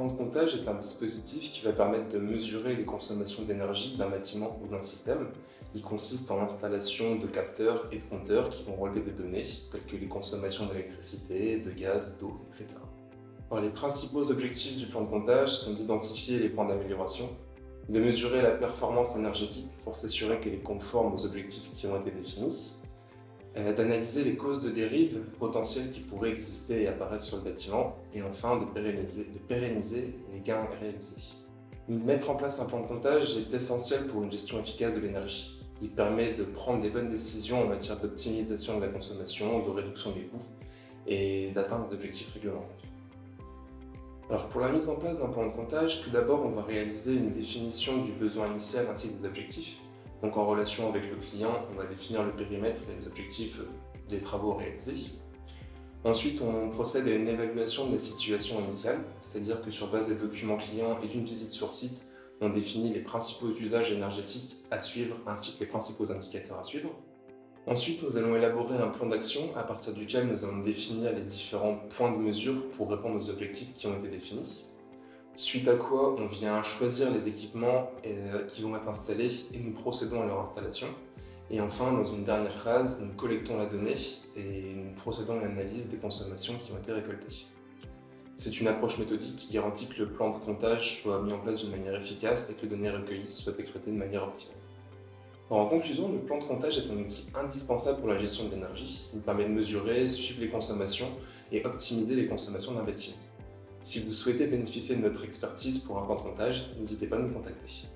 plan de comptage est un dispositif qui va permettre de mesurer les consommations d'énergie d'un bâtiment ou d'un système. Il consiste en l'installation de capteurs et de compteurs qui vont relever des données, telles que les consommations d'électricité, de gaz, d'eau, etc. Alors, les principaux objectifs du plan de comptage sont d'identifier les points d'amélioration, de mesurer la performance énergétique pour s'assurer qu'elle est conforme aux objectifs qui ont été définis, d'analyser les causes de dérive potentielles qui pourraient exister et apparaître sur le bâtiment, et enfin de pérenniser les gains réalisés. Mettre en place un plan de comptage est essentiel pour une gestion efficace de l'énergie. Il permet de prendre les bonnes décisions en matière d'optimisation de la consommation, de réduction des coûts et d'atteindre des objectifs réglementaires. Alors pour la mise en place d'un plan de comptage, tout d'abord on va réaliser une définition du besoin initial ainsi que des objectifs. Donc en relation avec le client, on va définir le périmètre et les objectifs des travaux réalisés. Ensuite, on procède à une évaluation de la situation initiale, c'est-à-dire que sur base des documents clients et d'une visite sur site, on définit les principaux usages énergétiques à suivre ainsi que les principaux indicateurs à suivre. Ensuite, nous allons élaborer un plan d'action à partir duquel nous allons définir les différents points de mesure pour répondre aux objectifs qui ont été définis. Suite à quoi, on vient choisir les équipements qui vont être installés et nous procédons à leur installation. Et enfin, dans une dernière phase, nous collectons la donnée et nous procédons à l'analyse des consommations qui ont été récoltées. C'est une approche méthodique qui garantit que le plan de comptage soit mis en place d'une manière efficace et que les données recueillies soient exploitées de manière optimale. En conclusion, le plan de comptage est un outil indispensable pour la gestion de l'énergie. Il permet de mesurer, suivre les consommations et optimiser les consommations d'un bâtiment. Si vous souhaitez bénéficier de notre expertise pour un plan de comptage, n'hésitez pas à nous contacter.